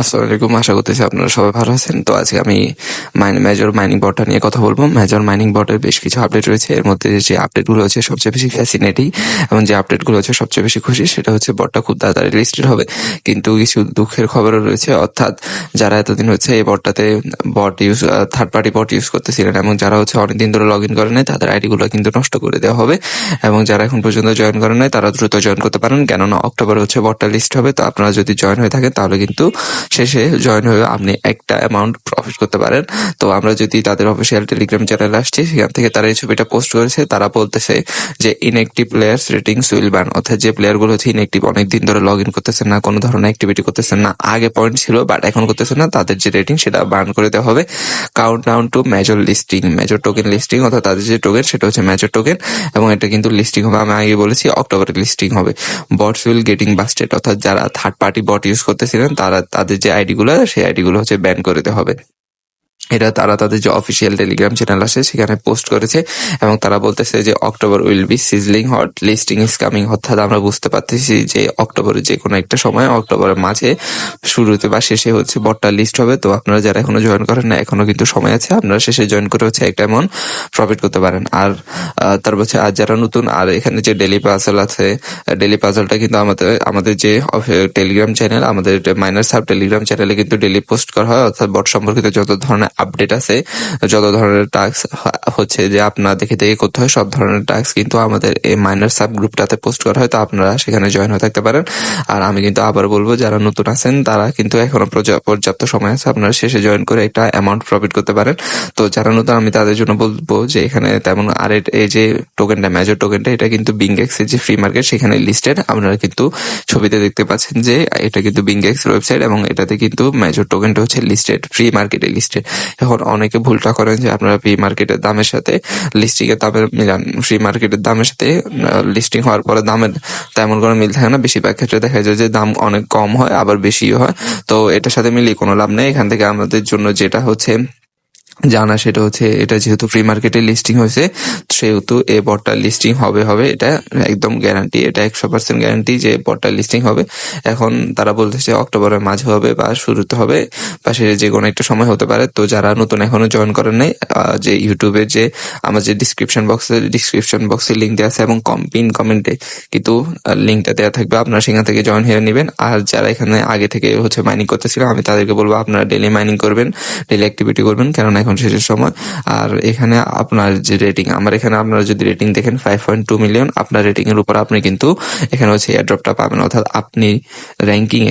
আসসালামু আলাইকুম। আশা করতেছি আপনারা সবাই ভালো আছেন। তো আজকে আমি মেজর মাইনিং বটটা নিয়ে কথা বলবো। মেজর মাইনিং বটের বেশ কিছু আপডেট রয়েছে। এর মধ্যে যে আপডেটগুলো হচ্ছে সবচেয়ে বেশি ফ্যাসিনেটিং এবং যে আপডেটগুলো হচ্ছে সবচেয়ে বেশি খুশি সেটা হচ্ছে বটটা খুব তাড়াতাড়ি লিস্টেড হবে। কিন্তু কিছু দুঃখের খবরও রয়েছে, অর্থাৎ যারা এতদিন হচ্ছে এই বটটাতে থার্ড পার্টি বট ইউজ করতেছিলেন এবং যারা হচ্ছে অনেকদিন ধরে লগ ইন করে নাই তাদের আইডিগুলো কিন্তু নষ্ট করে দেওয়া হবে। এবং যারা এখন পর্যন্ত জয়েন করেন নাই তারা দ্রুত জয়েন করতে পারেন, কেননা অক্টোবরে হচ্ছে বটটা লিস্ট হবে। তো আপনারা যদি জয়েন হয়ে থাকেন তাহলে কিন্তু শেষে জয়েন হয়ে আপনি একটা অ্যামাউন্ট প্রফিট করতে পারেন। তো আমরা যদি তাদের অফিসিয়াল টেলিগ্রাম চ্যানেলে আসছি, সেখান থেকে তারা এই ছবিটা পোস্ট করেছে। তারা বলতেছে যে inactive players ratings will ban, অর্থাৎ যে প্লেয়ারগুলো হচ্ছে ইনঅ্যাক্টিভ, অনেকদিন ধরে লগ ইন করতেছেন না, কোনো ধরনের অ্যাক্টিভিটি করতেছেন না, আগে পয়েন্ট ছিল বাট এখন করতেছেন না, তাদের যে রেটিং সেটা বান করে দেওয়া হবে। Count down to major listing, major token listing, অর্থাৎ তাদের যে টোকেন সেটা হচ্ছে মেজর টোকেন এবং এটা কিন্তু লিস্টিং হবে, আমি আগে বলেছি অক্টোবরে লিস্টিং হবে। বটস উইল গেটিং বাস্টেড, অর্থাৎ যারা থার্ড পার্টি বট ইউজ করতেছিলেন তাদের যে আইডিগুলো সেই আইডিগুলো হচ্ছে ব্যান করে দেওয়া হবে। এটা তারা তাদের যে অফিসিয়াল টেলিগ্রাম চ্যানেল আছে সেখানে পোস্ট করেছে এবং তারা বলতেছে যে October will be sizzling hot, listing is coming, অর্থাৎ আমরা বুঝতে পারতেছি যে অক্টোবরের যে কোনো একটা সময়, অক্টোবরের মাঝে শুরুতে বা শেষে হচ্ছে বটটা লিস্ট হবে। তো আপনারা যারা এখনো জয়েন করেন না, এখনো কিন্তু সময় আছে, আপনারা শেষে জয়েন করে হচ্ছে একটা এমন প্রফিট করতে পারেন। আর তারপর হচ্ছে আর যারা নতুন, আর এখানে যে ডেলি পাজল আছে, ডেলি পাজলটা কিন্তু আমাদের যে টেলিগ্রাম চ্যানেল, আমাদের মাইনার সাব টেলিগ্রাম চ্যানেলে কিন্তু ডেলি পোস্ট করা হয়, অর্থাৎ বট সম্পর্কিত যত ধরনের আপডেট আছে, যত ধরনের টাস্ক হচ্ছে যে আপনার দেখে করতে হয়, সব ধরনের টাস্ক কিন্তু আমাদের এই মাইনার সাব গ্রুপটাতে পোস্ট করা হয়। তো আপনারা সেখানে জয়েন হয়ে থাকতে পারেন। আর আমি কিন্তু আবার বলবো, যারা নতুন আছেন তারা কিন্তু এখনো পর্যাপ্ত সময় আছে, আপনারা শেষে জয়েন করে একটা অ্যামাউন্ট প্রফিট করতে পারেন। তো যারা নতুন, আমি তাদের জন্য বলবো যে এখানে তেমন আর এই যে টোকেনটা, মেজর টোকেনটা, এটা কিন্তু বিংএক্সের যে ফ্রি মার্কেট সেখানে লিস্টেড। আপনারা কিন্তু ছবিতে দেখতে পাচ্ছেন যে এটা কিন্তু বিংএক্স ওয়েবসাইট এবং এটাতে কিন্তু মেজর টোকেনটা হচ্ছে লিস্টেড, ফ্রি মার্কেটে লিস্টেড। এখন অনেকে ভুলটা করেন যে আপনারা ফ্রি মার্কেটের দামের সাথে লিস্টিং এর দামের মিলান। ফ্রি মার্কেটের দামের সাথে লিস্টিং হওয়ার পরে দামের তেমন কোনো মিল থাকে না। বেশিরভাগ ক্ষেত্রে দেখা যায় যে দাম অনেক কম হয়, আবার বেশিও হয়। তো এটার সাথে মিলিয়ে কোনো লাভ নেই। এখান থেকে আমাদের জন্য যেটা হচ্ছে জানা সেটা হচ্ছে, এটা যেহেতু ফ্রি মার্কেটে লিস্টিং হয়েছে সেহেতু এই বটটা লিস্টিং হবে, এটা একদম গ্যারান্টি, এটা 100% গ্যারান্টি যে বটটা লিস্টিং হবে। এখন তারা বলতেছে অক্টোবরের মাঝে হবে বা শুরুতে হবে বা সে যে কোনো একটা সময় হতে পারে। তো যারা নতুন এখনো জয়েন করেন নাই, যে ইউটিউবের যে আমার যে ডিসক্রিপশন বক্সে লিঙ্ক দেওয়া আছে এবং পিন কমেন্টে কিন্তু লিঙ্কটা দেওয়া থাকবে, আপনারা সেখান থেকে জয়েন হয়ে নেবেন। আর যারা এখানে আগে থেকে হচ্ছে মাইনিং করতেছিল, আমি তাদেরকে বলবো আপনারা ডেলি মাইনিং করবেন, ডেলি অ্যাক্টিভিটি করবেন, কারণ এখন শেষের সময়। আর এখানে আপনার যে রেটিং, আমার এখানে আপনারা যদি রেটিং দেখেন 5.2 মিলিয়ন, আপনার রেটিং এর উপর আপনি কিন্তু এখানে হচ্ছে এয়ারড্রপটা পাবেন, অর্থাৎ আপনি র্যাঙ্কিং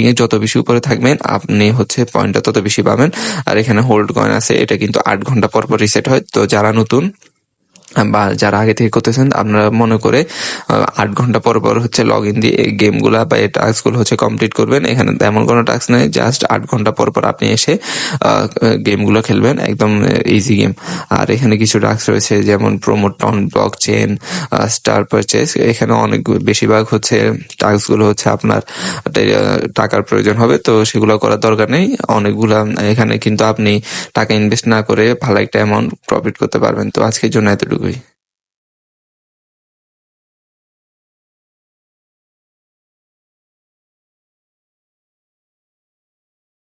এ যত বেশি উপরে থাকবেন আপনি হচ্ছে পয়েন্টটা তত বেশি পাবেন। আর এখানে হোল্ড কয়েন আছে, এটা কিন্তু 8 ঘন্টা পর রিসেট হয়। তো যারা নতুন বা যারা আগে থেকে করতেছেন, আপনারা মনে করে 8 ঘন্টা পর হচ্ছে লগ ইন দিয়ে এই গেমগুলা বা এই টাস্কগুলো হচ্ছে কমপ্লিট করবেন। এখানে তেমন কোনো টাস্ক নেই, জাস্ট 8 ঘন্টা পর আপনি এসে গেমগুলো খেলবেন, একদম ইজি গেম। আর এখানে কিছু টাস্ক রয়েছে, যেমন promote on block chain, star purchase. এখানে অনেক বেশিরভাগ হচ্ছে টাস্কগুলো হচ্ছে আপনার টাকার প্রয়োজন হবে, তো সেগুলো করার দরকার নেই। অনেকগুলা এখানে কিন্তু আপনি টাকা ইনভেস্ট না করে ভালো একটা অ্যামাউন্ট প্রফিট করতে পারবেন। তো আজকের জন্য এতটুকুই।